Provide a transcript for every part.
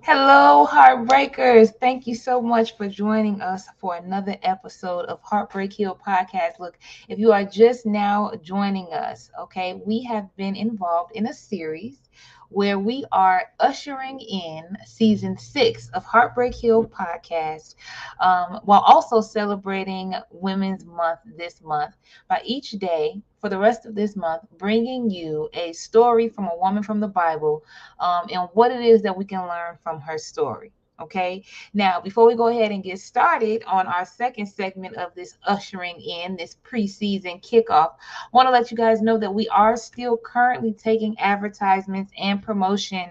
Hello, Heartbreakers. Thank you so much for joining us for another episode of Heartbreak Hill Podcast. Look, if you are just now joining us, okay, we have been involved in a series where we are ushering in season 6 of Heartbreak Hill Podcast, while also celebrating Women's Month this month by each day for the rest of this month, bringing you a story from a woman from the Bible and what it is that we can learn from her story. Okay. Now, before we go ahead and get started on our second segment of this ushering in this preseason kickoff, I want to let you guys know that we are still currently taking advertisements and promotion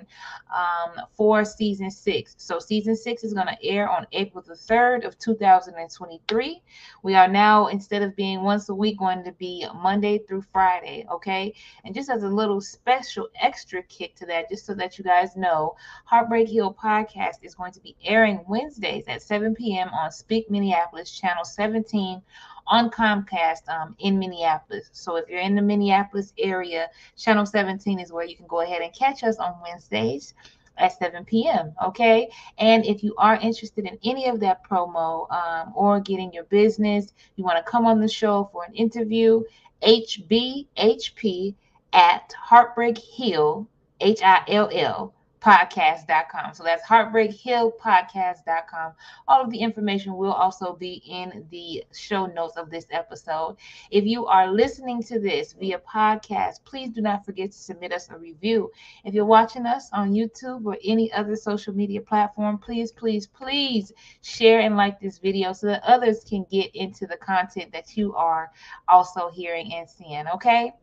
for season 6. So, season 6 is going to air on April the 3rd of 2023. We are now, instead of being once a week, going to be Monday through Friday. Okay. And just as a little special extra kick to that, just so that you guys know, Heartbreak Hill Podcast is going to be airing Wednesdays at 7 p.m. on Speak Minneapolis, Channel 17 on Comcast in Minneapolis. So if you're in the Minneapolis area, Channel 17 is where you can go ahead and catch us on Wednesdays at 7 p.m. Okay. And if you are interested in any of that promo or getting your business, you want to come on the show for an interview, hbhp at Heartbreak Hill, HILL podcast.com. So that's Heartbreak Hill podcast.com. All of the information will also be in the show notes of this episode. If you are listening to this via podcast, please do not forget to submit us a review. If you're watching us on YouTube or any other social media platform, please, please, please share and like this video so that others can get into the content that you are also hearing and seeing. Okay.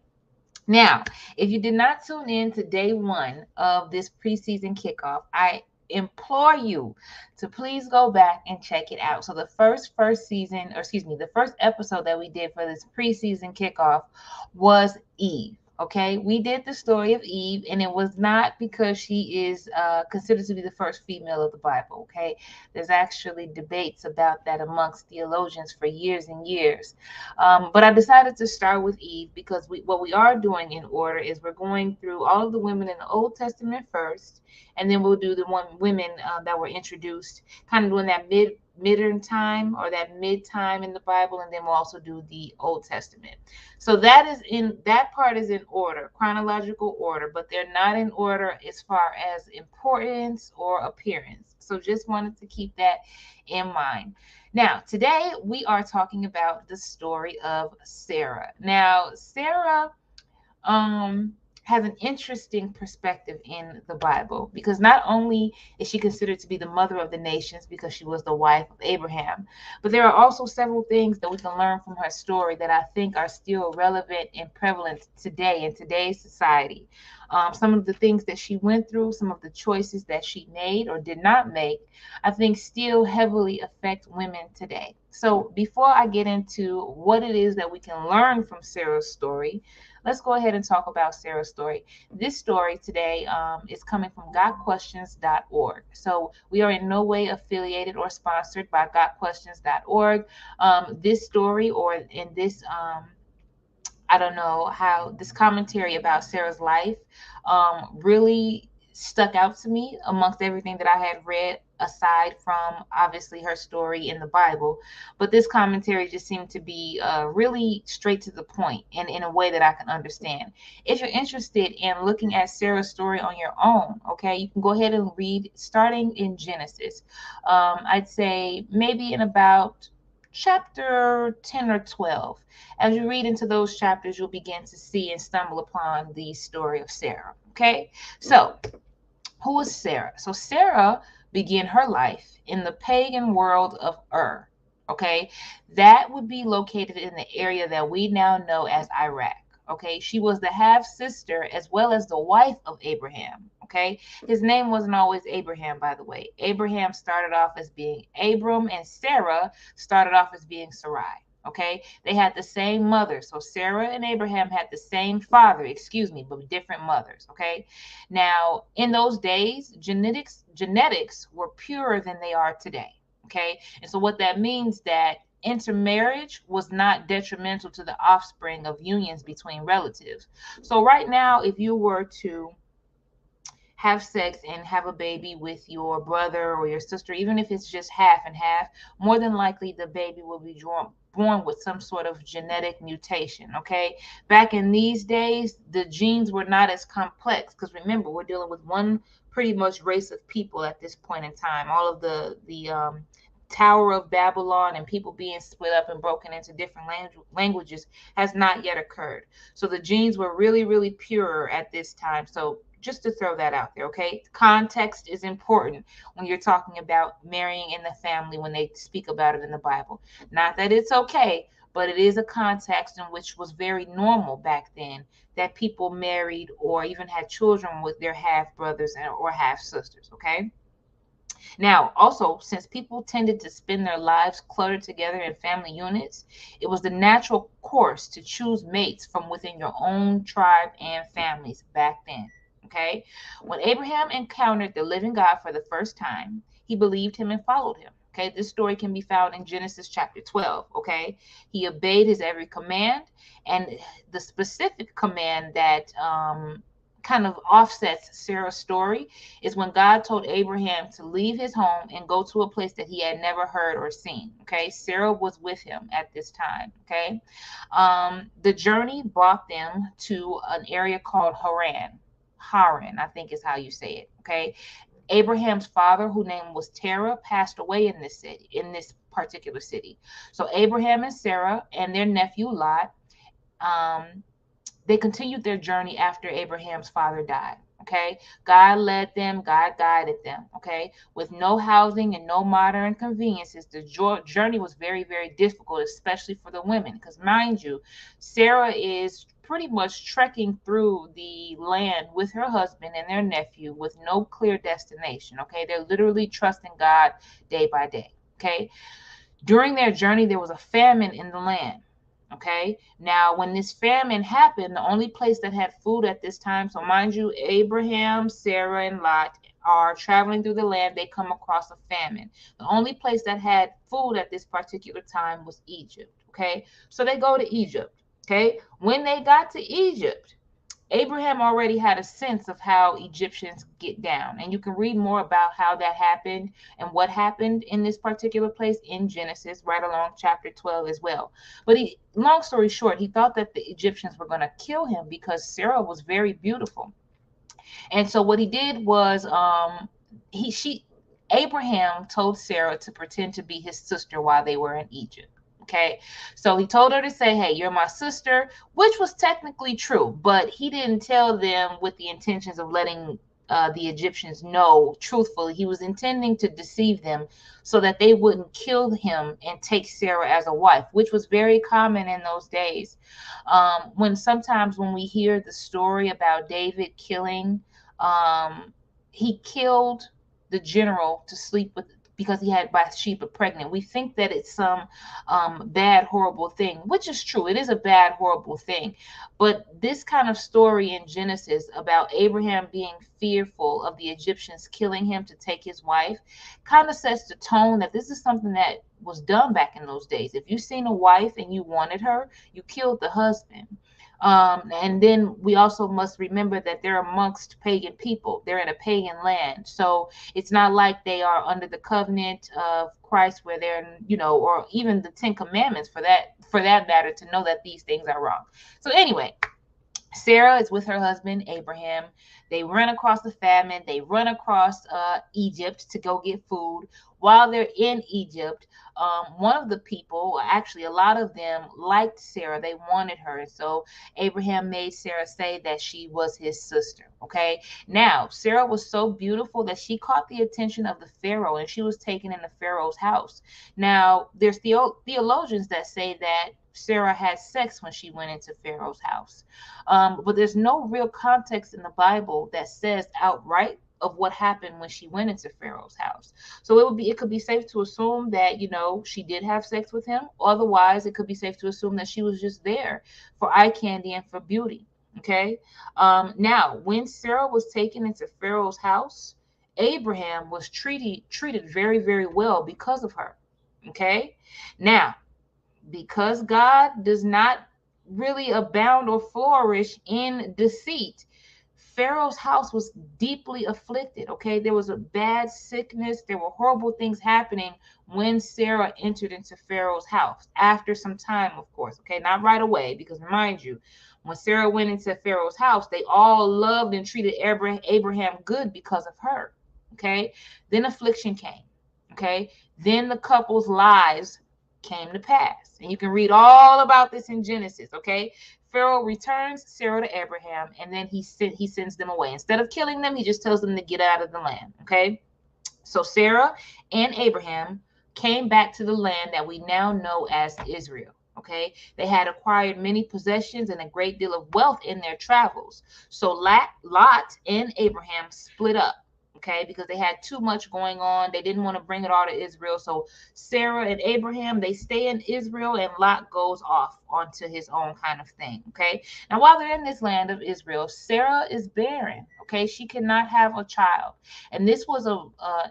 Now, if you did not tune in to day one of this preseason kickoff, I implore you to please go back and check it out. So the first season, or excuse me, the first episode that we did for this preseason kickoff was Eve. Okay, we did the story of Eve, and it was not because she is considered to be the first female of the Bible. Okay, there's actually debates about that amongst theologians for years and years. But I decided to start with Eve because what we are doing in order is we're going through all of the women in the Old Testament first, and then we'll do the women that were introduced kind of during that midterm time or that mid time in the Bible, and then we'll also do the Old Testament. So that part is in order, chronological order, but they're not in order as far as importance or appearance. So just wanted to keep that in mind. Now, today we are talking about the story of Sarah. Now, Sarah has an interesting perspective in the Bible because not only is she considered to be the mother of the nations because she was the wife of Abraham, but there are also several things that we can learn from her story that I think are still relevant and prevalent today in today's society. Some of the things that she went through, some of the choices that she made or did not make, I think still heavily affect women today. So before I get into what it is that we can learn from Sarah's story, let's go ahead and talk about Sarah's story. This story today is coming from gotquestions.org. So we are in no way affiliated or sponsored by gotquestions.org. This story or in this I don't know how this commentary about Sarah's life really stuck out to me amongst everything that I had read, aside from obviously her story in the Bible. But this commentary just seemed to be really straight to the point and in a way that I can understand. If you're interested in looking at Sarah's story on your own, okay, you can go ahead and read starting in Genesis. I'd say maybe in about chapter 10 or 12. As you read into those chapters, you'll begin to see and stumble upon the story of Sarah. Okay, so who is Sarah? So Sarah began her life in the pagan world of Ur. Okay, that would be located in the area that we now know as Iraq. Okay, she was the half sister as well as the wife of Abraham. Okay, his name wasn't always Abraham, by the way. Abraham started off as being Abram, and Sarah started off as being Sarai. Okay, they had the same mother. So Sarah and Abraham had the same father, excuse me, but different mothers. Okay, now in those days, genetics were purer than they are today. Okay, and so what that means that intermarriage was not detrimental to the offspring of unions between relatives. So right now, if you were to have sex and have a baby with your brother or your sister, even if it's just half and half, more than likely the baby will be born with some sort of genetic mutation. Okay, back in these days, the genes were not as complex, because remember, we're dealing with one pretty much race of people at this point in time. All of the Tower of Babylon and people being split up and broken into different languages has not yet occurred. So the genes were really, really pure at this time. So just to throw that out there, okay? Context is important when you're talking about marrying in the family when they speak about it in the Bible. Not that it's okay, but it is a context in which was very normal back then that people married or even had children with their half brothers or half sisters, okay? Now, also, since people tended to spend their lives cluttered together in family units, it was the natural course to choose mates from within your own tribe and families back then. Okay? When Abraham encountered the living God for the first time, he believed him and followed him. Okay, this story can be found in Genesis chapter 12. Okay, he obeyed his every command, and the specific command that kind of offsets Sarah's story is when God told Abraham to leave his home and go to a place that he had never heard or seen. Okay, Sarah was with him at this time. Okay, the journey brought them to an area called Haran. Haran, I think is how you say it. Okay, Abraham's father, whose name was Terah, passed away in this city, in this particular city. So Abraham and Sarah and their nephew Lot, um, they continued their journey after Abraham's father died. Okay, God led them, God guided them. Okay, with no housing and no modern conveniences, the journey was very, very difficult, especially for the women. Because, mind you, Sarah is pretty much trekking through the land with her husband and their nephew with no clear destination. Okay, they're literally trusting God day by day. Okay, during their journey, there was a famine in the land. Okay. Now, when this famine happened, the only place that had food at this time, so mind you, Abraham, Sarah, and Lot are traveling through the land. They come across a famine. The only place that had food at this particular time was Egypt. Okay. So they go to Egypt. Okay. When they got to Egypt, Abraham already had a sense of how Egyptians get down. And you can read more about how that happened and what happened in this particular place in Genesis, right along chapter 12 as well. But long story short, he thought that the Egyptians were going to kill him because Sarah was very beautiful. And so what he did was Abraham told Sarah to pretend to be his sister while they were in Egypt. Okay, so he told her to say, "Hey, you're my sister," which was technically true, but he didn't tell them with the intentions of letting the Egyptians know truthfully. He was intending to deceive them so that they wouldn't kill him and take Sarah as a wife, which was very common in those days. When sometimes when we hear the story about David killing, he killed the general to sleep with because he had Bathsheba pregnant. We think that it's some bad, horrible thing, which is true. It is a bad, horrible thing. But this kind of story in Genesis about Abraham being fearful of the Egyptians killing him to take his wife kind of sets the tone that this is something that was done back in those days. If you seen a wife and you wanted her, you killed the husband. And then we also must remember that they're amongst pagan people. They're in a pagan land. So it's not like they are under the covenant of Christ where they're, or even the 10 Commandments for that matter, to know that these things are wrong. So anyway, Sarah is with her husband, Abraham. They run across the famine. They run across Egypt to go get food. While they're in Egypt, one of the people, actually a lot of them, liked Sarah. They wanted her. And so Abraham made Sarah say that she was his sister. Okay. Now, Sarah was so beautiful that she caught the attention of the Pharaoh, and she was taken in the Pharaoh's house. Now, there's theologians that say that Sarah had sex when she went into Pharaoh's house. But there's no real context in the Bible that says outright of what happened when she went into Pharaoh's house. So it could be safe to assume that, she did have sex with him. Otherwise, it could be safe to assume that she was just there for eye candy and for beauty. Okay. Now, when Sarah was taken into Pharaoh's house, Abraham was treated very, very well because of her. Okay. Now, because God does not really abound or flourish in deceit, Pharaoh's house was deeply afflicted. Okay, there was a bad sickness, there were horrible things happening when Sarah entered into Pharaoh's house. After some time, of course, okay, not right away, because mind you, when Sarah went into Pharaoh's house, they all loved and treated Abraham good because of her. Okay, then affliction came. Okay, then the couple's lives came to pass. And you can read all about this in Genesis. Okay, Pharaoh returns Sarah to Abraham, and then he sends them away. Instead of killing them, he just tells them to get out of the land. Okay, so Sarah and Abraham came back to the land that we now know as Israel. Okay, they had acquired many possessions and a great deal of wealth in their travels. So Lot and Abraham split up. Okay, because they had too much going on. They didn't want to bring it all to Israel. So Sarah and Abraham, they stay in Israel, and Lot goes off onto his own kind of thing. Okay, now while they're in this land of Israel, Sarah is barren. Okay, she cannot have a child. And this was a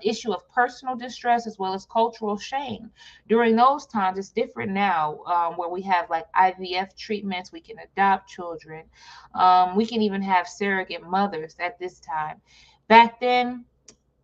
issue of personal distress as well as cultural shame. During those times, it's different now, where we have like IVF treatments, we can adopt children, we can even have surrogate mothers at this time. Back then,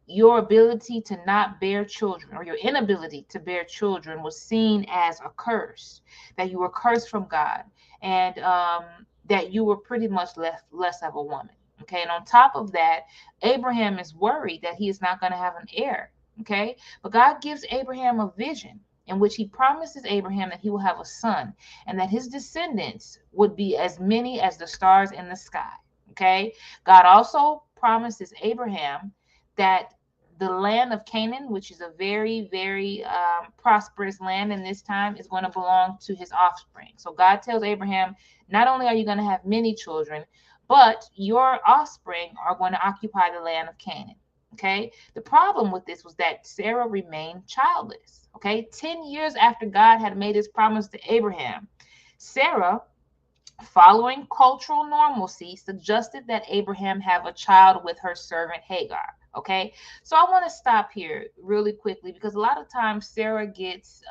your ability to not bear children or your inability to bear children was seen as a curse, that you were cursed from God, and that you were pretty much less of a woman. Okay, and on top of that, Abraham is worried that he is not going to have an heir. Okay, but God gives Abraham a vision in which he promises Abraham that he will have a son and that his descendants would be as many as the stars in the sky. Okay, God also promises Abraham that the land of Canaan, which is a very, very prosperous land in this time, is going to belong to his offspring. So God tells Abraham, not only are you going to have many children, but your offspring are going to occupy the land of Canaan. Okay. The problem with this was that Sarah remained childless. Okay. 10 years after God had made his promise to Abraham, Sarah, following cultural normalcy, suggested that Abraham have a child with her servant Hagar. Okay, so I want to stop here really quickly because a lot of times Sarah gets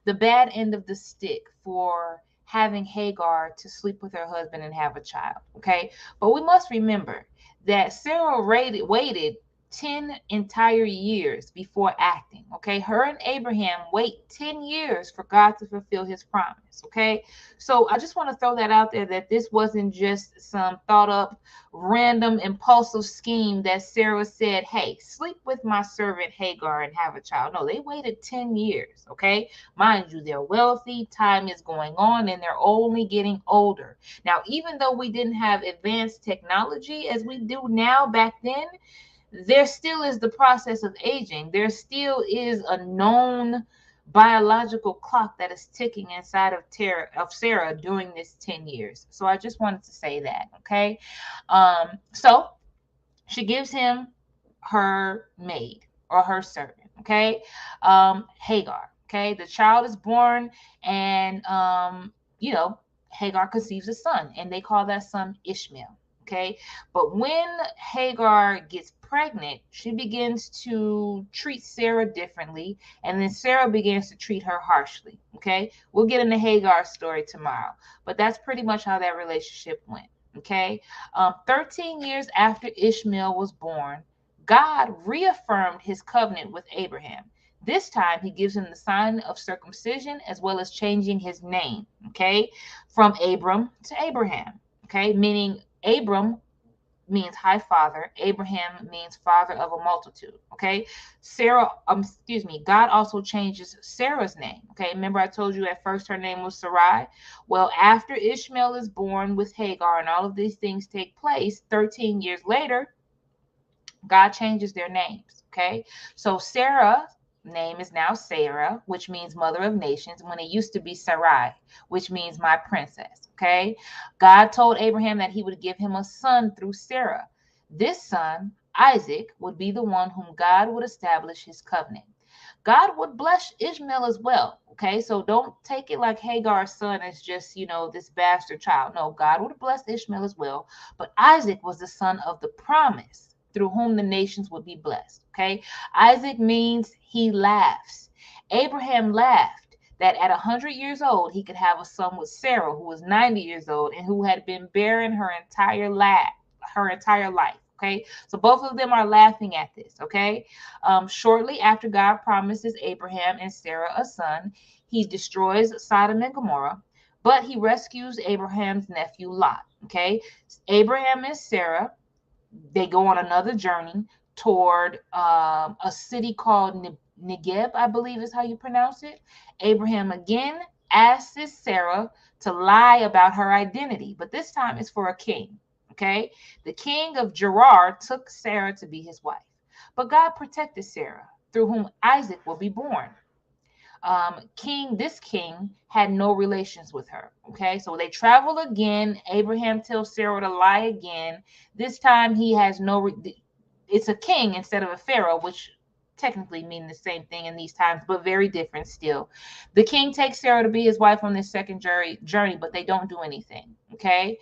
the bad end of the stick for having Hagar to sleep with her husband and have a child. Okay, but we must remember that Sarah waited 10 entire years before acting. Okay, her and Abraham wait 10 years for God to fulfill his promise. Okay, so I just want to throw that out there, that this wasn't just some thought up random impulsive scheme that Sarah said, hey, sleep with my servant Hagar and have a child. No, they waited 10 years. Okay, mind you, they're wealthy, time is going on, and they're only getting older. Now, even though we didn't have advanced technology as we do now, back then there still is the process of aging. There still is a known biological clock that is ticking inside of Sarah during this 10 years. So I just wanted to say that. Okay, so she gives him her maid or her servant. Okay, Hagar. Okay, the child is born, and you know, Hagar conceives a son, and they call that son Ishmael. Okay, but when Hagar gets pregnant, she begins to treat Sarah differently, and then Sarah begins to treat her harshly. Okay, we'll get into Hagar's story tomorrow, but that's pretty much how that relationship went. Okay, 13 years after Ishmael was born, God reaffirmed his covenant with Abraham. This time he gives him the sign of circumcision as well as changing his name, okay, from Abram to Abraham, okay, meaning Abram means high father, Abraham means father of a multitude. Okay, God also changes Sarah's name. Okay, remember I told you at first her name was Sarai. Well, after Ishmael is born with Hagar and all of these things take place, 13 years later, God changes their names. Okay, so Sarah's name is now Sarah, which means mother of nations, when it used to be Sarai, which means my princess. Okay, God told Abraham that he would give him a son through Sarah. This son, Isaac, would be the one whom God would establish his covenant. God would bless Ishmael as well. Okay, so don't take it like Hagar's son is just, this bastard child. No, God would have blessed Ishmael as well. But Isaac was the son of the promise through whom the nations would be blessed. Okay, Isaac means he laughs. Abraham laughed that at 100 years old, he could have a son with Sarah, who was 90 years old and who had been barren her entire life. her entire life. Okay, so both of them are laughing at this. Okay, shortly after God promises Abraham and Sarah a son, he destroys Sodom and Gomorrah, but he rescues Abraham's nephew Lot. Okay, Abraham and Sarah, they go on another journey toward a city called Negeb, I believe is how you pronounce it. Abraham again asks Sarah to lie about her identity, but this time it's for a king. Okay, the king of Gerar took Sarah to be his wife, but God protected Sarah, through whom Isaac will be born. This king had no relations with her. Okay, so they travel again. Abraham tells Sarah to lie again. This time he has it's a king instead of a pharaoh, which technically mean the same thing in these times, but very different still. The king takes Sarah to be his wife on this second journey, but they don't do anything. Okay.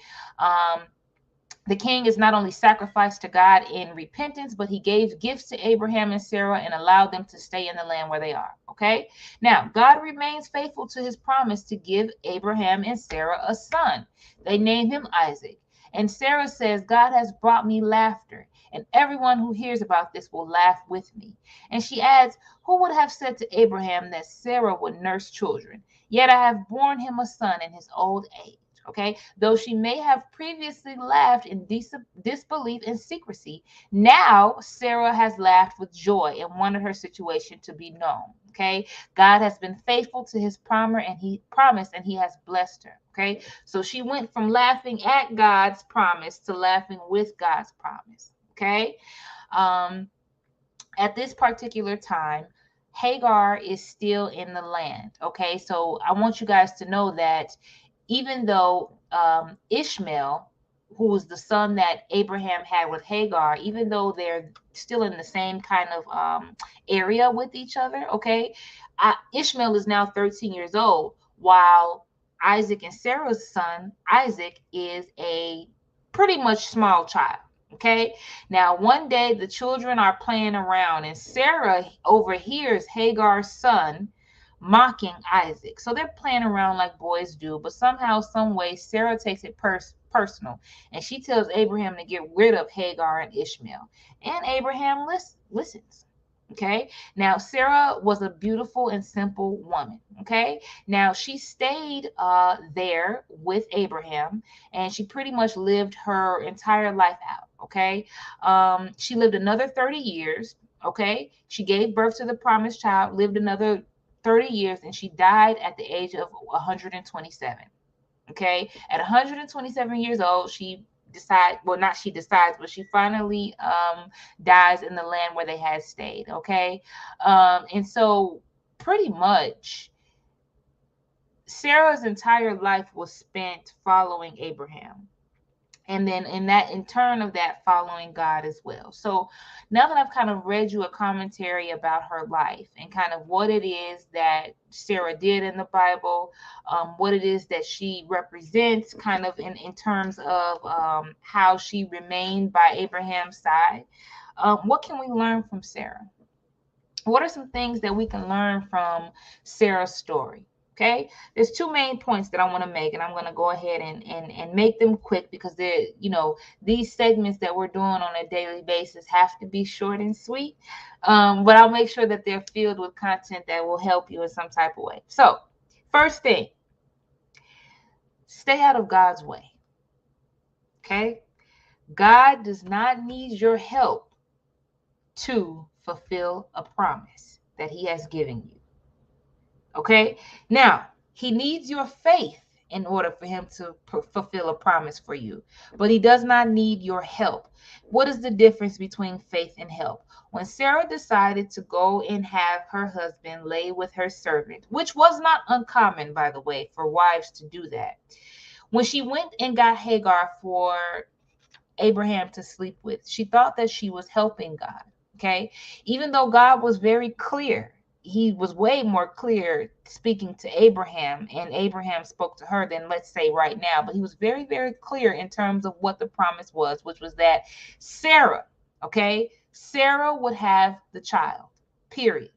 The king is not only sacrificed to God in repentance, but he gave gifts to Abraham and Sarah and allowed them to stay in the land where they are. Okay. Now, God remains faithful to his promise to give Abraham and Sarah a son. They name him Isaac. And Sarah says, God has brought me laughter, and everyone who hears about this will laugh with me. And she adds, who would have said to Abraham that Sarah would nurse children? Yet I have borne him a son in his old age. Okay, though she may have previously laughed in disbelief and secrecy, now Sarah has laughed with joy and wanted her situation to be known. Okay, God has been faithful to his promise, and he has blessed her. Okay, so she went from laughing at God's promise to laughing with God's promise. Okay, at this particular time, Hagar is still in the land. Okay, so I want you guys to know that even though Ishmael, who was the son that Abraham had with Hagar, even though they're still in the same kind of area with each other, okay, Ishmael is now 13 years old, while Isaac and Sarah's son, Isaac, is a pretty much small child. Okay. Now, one day the children are playing around, and Sarah overhears Hagar's son mocking Isaac. So they're playing around like boys do, but somehow, some way, Sarah takes it personal, and she tells Abraham to get rid of Hagar and Ishmael. And Abraham listens. Okay. Now, Sarah was a beautiful and simple woman. Okay. Now, she stayed there with Abraham, and she pretty much lived her entire life out. Okay. She lived another 30 years. Okay. She gave birth to the promised child, lived another 30 years, and she died at the age of 127. Okay. At 127 years old, she finally dies in the land where they had stayed. Okay. And so pretty much Sarah's entire life was spent following Abraham, and then in turn of that, following God as well. So now that I've kind of read you a commentary about her life and kind of what it is that Sarah did in the Bible, what it is that she represents kind of in terms of how she remained by Abraham's side, what can we learn from Sarah? What are some things that we can learn from Sarah's story? Okay, there's two main points that I want to make, and I'm going to go ahead and make them quick, because these segments that we're doing on a daily basis have to be short and sweet, but I'll make sure that they're filled with content that will help you in some type of way. So first thing, stay out of God's way. Okay, God does not need your help to fulfill a promise that he has given you. Okay. Now, he needs your faith in order for him to fulfill a promise for you, but he does not need your help. What is the difference between faith and help? When Sarah decided to go and have her husband lay with her servant, which was not uncommon, by the way, for wives to do that, when she went and got Hagar for Abraham to sleep with, she thought that she was helping God. Okay. Even though God was very clear, he was way more clear speaking to Abraham, and Abraham spoke to her than, let's say, right now. But he was very, very clear in terms of what the promise was, which was that Sarah would have the child, period.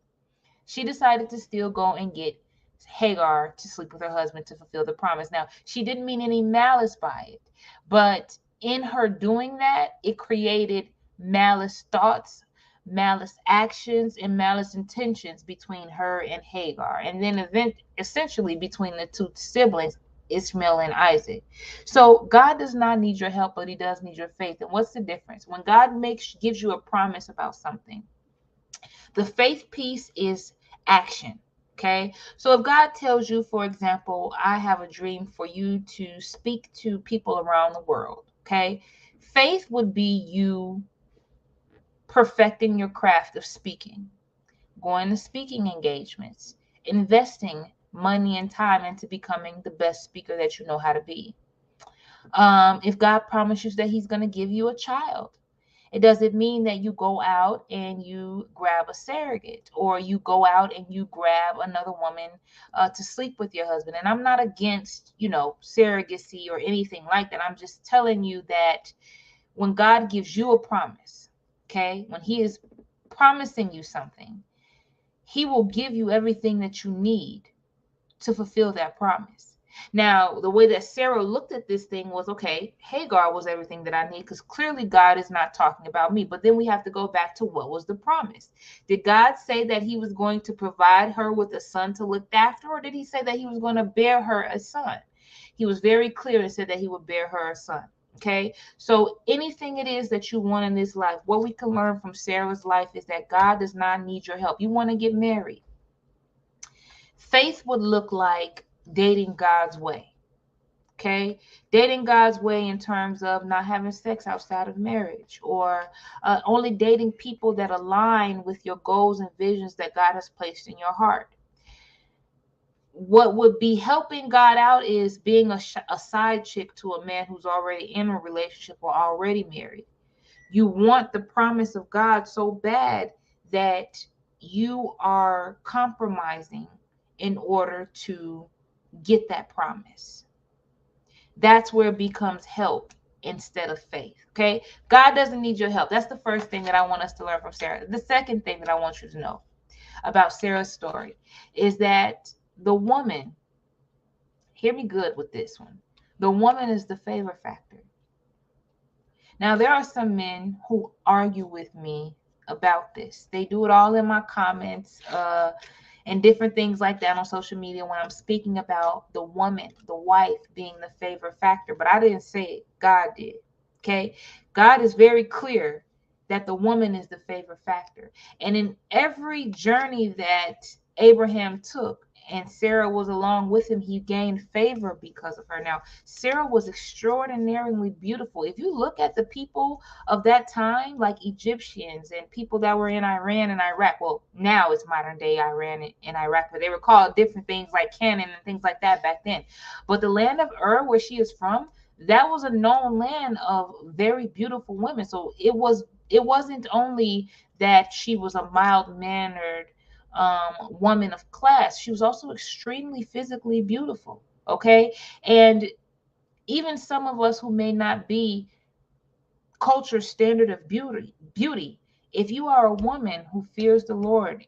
She decided to still go and get Hagar to sleep with her husband to fulfill the promise. Now, she didn't mean any malice by it, but in her doing that, it created malice thoughts, malice actions, and malice intentions between her and Hagar, and then essentially between the two siblings, Ishmael and Isaac. So God does not need your help, but He does need your faith. And what's the difference? When God gives you a promise about something, the faith piece is action. Okay. So if God tells you, for example, I have a dream for you to speak to people around the world. Okay. Faith would be you perfecting your craft of speaking, going to speaking engagements, investing money and time into becoming the best speaker that you know how to be. If God promises that He's going to give you a child, it doesn't mean that you go out and you grab a surrogate, or you go out and you grab another woman to sleep with your husband. And I'm not against, surrogacy or anything like that. I'm just telling you that when God gives you a promise, okay, when He is promising you something, He will give you everything that you need to fulfill that promise. Now, the way that Sarah looked at this thing was, okay, Hagar was everything that I need, because clearly God is not talking about me. But then we have to go back to what was the promise. Did God say that He was going to provide her with a son to look after, or did He say that He was going to bear her a son? He was very clear and said that He would bear her a son. Okay, so anything it is that you want in this life, what we can learn from Sarah's life is that God does not need your help. You want to get married. Faith would look like dating God's way. Okay, dating God's way in terms of not having sex outside of marriage, or only dating people that align with your goals and visions that God has placed in your heart. What would be helping God out is being a side chick to a man who's already in a relationship or already married. You want the promise of God so bad that you are compromising in order to get that promise. That's where it becomes help instead of faith. Okay. God doesn't need your help. That's the first thing that I want us to learn from Sarah. The second thing that I want you to know about Sarah's story is that the woman, hear me good with this one, the woman is the favor factor. Now, there are some men who argue with me about this. They do it all in my comments and different things like that on social media when I'm speaking about the woman, the wife being the favor factor. But I didn't say it. God did. Okay. God is very clear that the woman is the favor factor. And in every journey that Abraham took, and Sarah was along with him, he gained favor because of her. Now, Sarah was extraordinarily beautiful. If you look at the people of that time, like Egyptians and people that were in Iran and Iraq, well, now it's modern day Iran and Iraq, but they were called different things like Canaan and things like that back then. But the land of Ur, where she is from, that was a known land of very beautiful women. So it wasn't only that she was a mild-mannered woman of class. She was also extremely physically beautiful. Okay. And even some of us who may not be culture standard of beauty, if you are a woman who fears the Lord,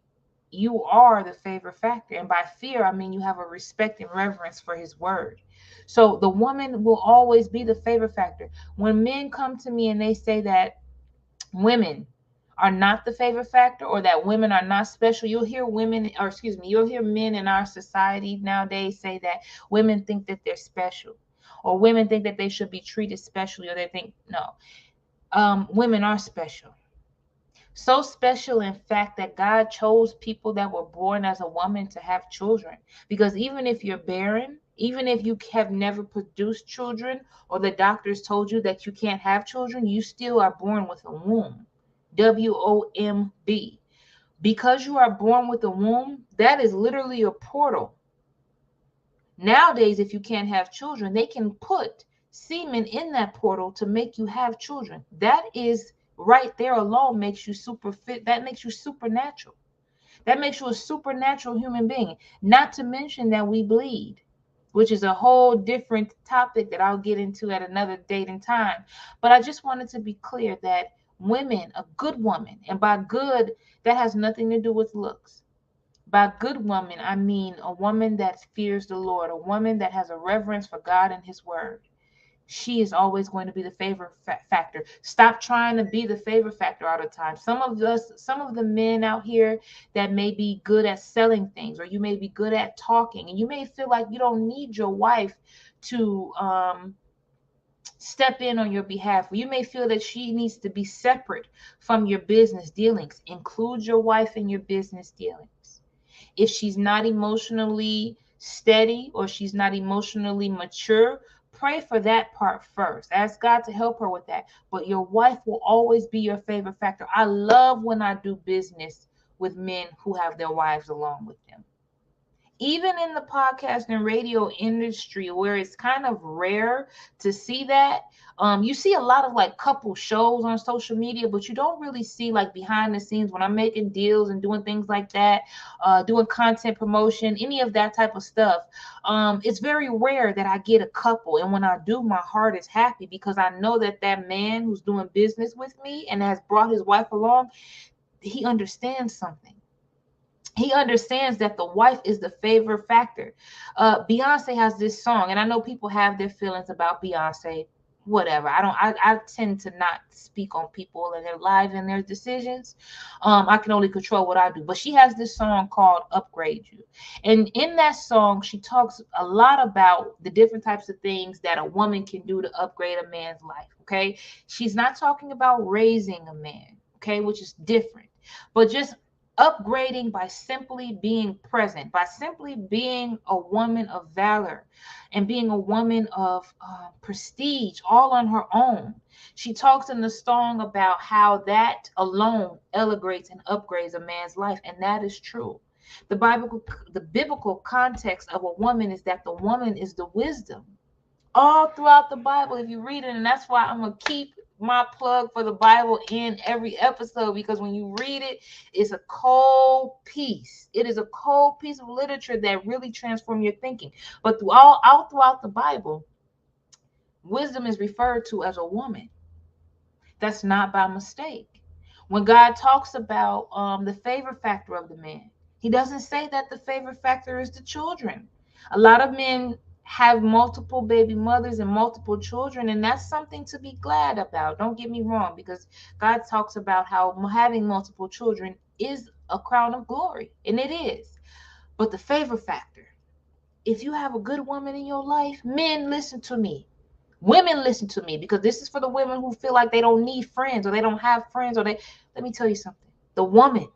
you are the favor factor. And by fear, I mean you have a respect and reverence for His word. So the woman will always be the favor factor. When men come to me and they say that women are not the favor factor, or that women are not special, you'll hear you'll hear men in our society nowadays say that women think that they're special, or women think that they should be treated specially, or they think no. Women are special. So special, in fact, that God chose people that were born as a woman to have children. Because even if you're barren, even if you have never produced children, or the doctors told you that you can't have children, you still are born with a womb. WOMB. Because you are born with a womb, that is literally a portal. Nowadays, if you can't have children, they can put semen in that portal to make you have children. That is right there alone makes you super fit. That makes you supernatural. That makes you a supernatural human being. Not to mention that we bleed, which is a whole different topic that I'll get into at another date and time. But I just wanted to be clear that women, a good woman, and by good, that has nothing to do with looks. By good woman, I mean a woman that fears the Lord, a woman that has a reverence for God and His word. she is always going to be the favorite factor. Stop trying to be the favorite factor all the time. Some of the men out here that may be good at selling things, or you may be good at talking, and you may feel like you don't need your wife to step in on your behalf. You may feel that she needs to be separate from your business dealings. Include your wife in your business dealings. If she's not emotionally steady or she's not emotionally mature, pray for that part first. Ask God to help her with that. But your wife will always be your favorite factor. I love when I do business with men who have their wives along with them. Even in the podcast and radio industry, where it's kind of rare to see that, you see a lot of like couple shows on social media, but you don't really see like behind the scenes when I'm making deals and doing things like that, doing content promotion, any of that type of stuff. It's very rare that I get a couple, and when I do, my heart is happy because I know that that man who's doing business with me and has brought his wife along, he understands something. He understands that the wife is the favorite factor. Beyonce has this song, and I know people have their feelings about Beyonce. Whatever. I tend to not speak on people and their lives and their decisions. I can only control what I do. But she has this song called Upgrade You. And in that song, she talks a lot about the different types of things that a woman can do to upgrade a man's life. Okay. She's not talking about raising a man, okay, which is different, but just upgrading by simply being present, by simply being a woman of valor and being a woman of prestige all on her own. She talks in the song about how that alone elevates and upgrades a man's life, and that is true. The biblical context of a woman is that the woman is the wisdom all throughout the Bible if you read it. And that's why I'm going to keep my plug for the Bible in every episode, because when you read it, it's a cold piece. It is a cold piece of literature that really transforms your thinking. But all throughout the Bible, wisdom is referred to as a woman. That's not by mistake. When God talks about the favor factor of the man, he doesn't say that the favor factor is the children. A lot of men have multiple baby mothers and multiple children, and that's something to be glad about. Don't get me wrong, because God talks about how having multiple children is a crown of glory, and it is. But the favor factor, if you have a good woman in your life, men, listen to me. Women, listen to me, because this is for the women who feel like they don't need friends or they don't have friends, or they, let me tell you something. The woman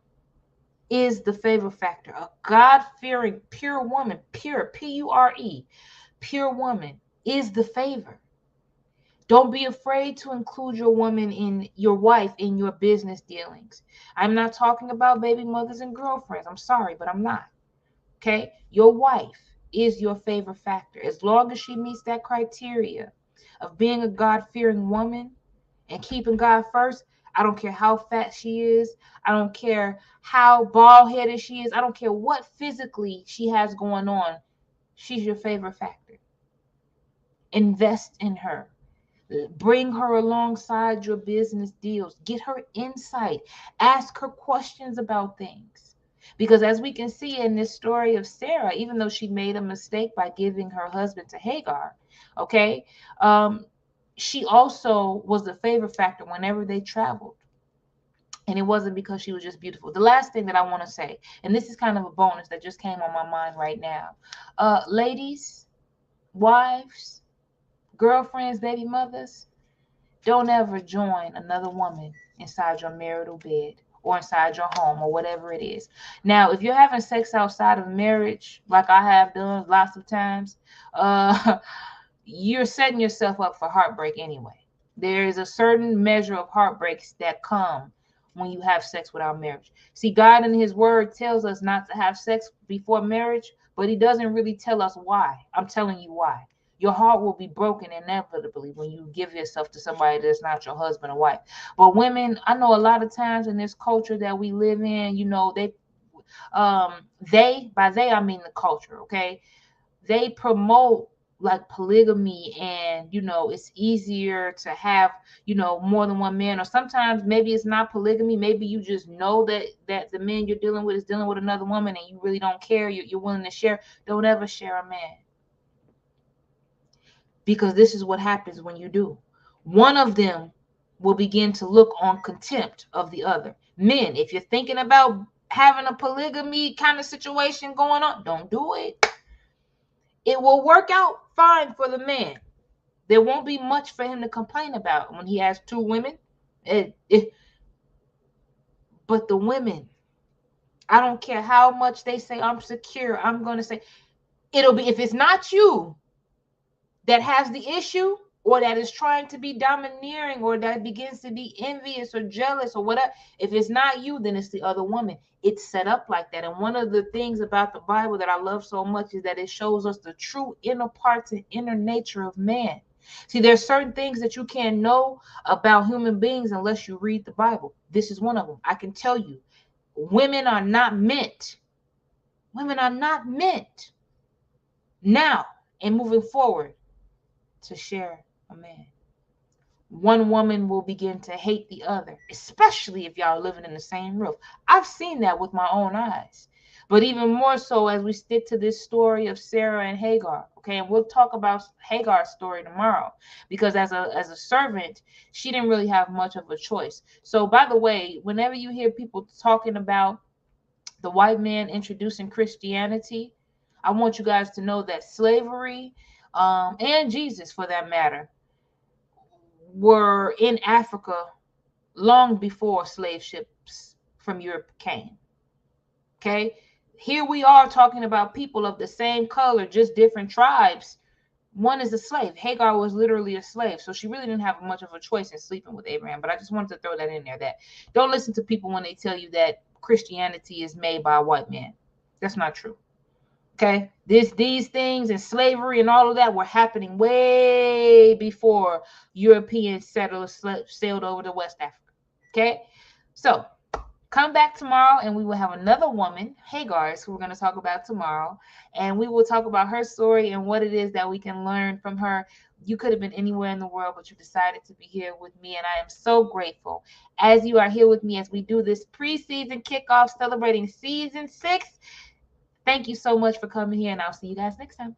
is the favor factor. A God-fearing, pure woman, pure, P-U-R-E, pure woman is the favor. Don't be afraid to include your woman in your wife in your business dealings. I'm not talking about baby mothers and girlfriends. I'm sorry, but I'm not. Okay? Your wife is your favor factor. As long as she meets that criteria of being a God-fearing woman and keeping God first, I don't care how fat she is. I don't care how bald-headed she is. I don't care what physically she has going on. She's your favorite factor. Invest in her. Bring her alongside your business deals. Get her insight. Ask her questions about things. Because as we can see in this story of Sarah, even though she made a mistake by giving her husband to Hagar, okay, she also was the favor factor whenever they traveled. And it wasn't because she was just beautiful. The last thing that I want to say, and this is kind of a bonus that just came on my mind right now. Ladies, wives, girlfriends, baby mothers, don't ever join another woman inside your marital bed or inside your home or whatever it is. Now, if you're having sex outside of marriage, like I have done lots of times, you're setting yourself up for heartbreak anyway. There is a certain measure of heartbreaks that come when you have sex without marriage. See, God in his word tells us not to have sex before marriage, but he doesn't really tell us why. I'm telling you why. Your heart will be broken inevitably when you give yourself to somebody that's not your husband or wife. But women, I know a lot of times in this culture that we live in, you know, by they I mean the culture, okay? They promote like polygamy, and you know it's easier to have, you know, more than one man. Or sometimes maybe it's not polygamy, maybe you just know that the man you're dealing with is dealing with another woman and you really don't care, you're willing to share. Don't ever share a man. because this is what happens when you do. One of them will begin to look on contempt of the other. Men, if you're thinking about having a polygamy kind of situation going on, don't do it. It will work out fine for the man. There won't be much for him to complain about when he has two women. But the women, I don't care how much they say I'm secure, I'm going to say it'll be, if it's not you that has the issue, or that is trying to be domineering, or that begins to be envious or jealous or whatever, if it's not you, then it's the other woman. It's set up like that. And one of the things about the Bible that I love so much is that it shows us the true inner parts and inner nature of man. See, there's certain things that you can't know about human beings unless you read the Bible. This is one of them. I can tell you, women are not meant now and moving forward to share a man. One woman will begin to hate the other, especially if y'all are living in the same roof. I've seen that with my own eyes. But even more so as we stick to this story of Sarah and Hagar. Okay, and we'll talk about Hagar's story tomorrow, because as a servant, she didn't really have much of a choice. So by the way, whenever you hear people talking about the white man introducing Christianity, I want you guys to know that slavery, and Jesus for that matter, were in Africa long before slave ships from Europe came. Okay, here we are talking about people of the same color, just different tribes. One is a slave. Hagar was literally a slave, so she really didn't have much of a choice in sleeping with Abraham. But I just wanted to throw that in there, that don't listen to people when they tell you that Christianity is made by a white man. That's not true. Okay, these things and slavery and all of that were happening way before European settlers sailed over to West Africa. Okay, so come back tomorrow and we will have another woman, Hagar, who we're going to talk about tomorrow, and we will talk about her story and what it is that we can learn from her. You could have been anywhere in the world, but you decided to be here with me, and I am so grateful as you are here with me as we do this preseason kickoff celebrating season 6. Thank you so much for coming here, and I'll see you guys next time.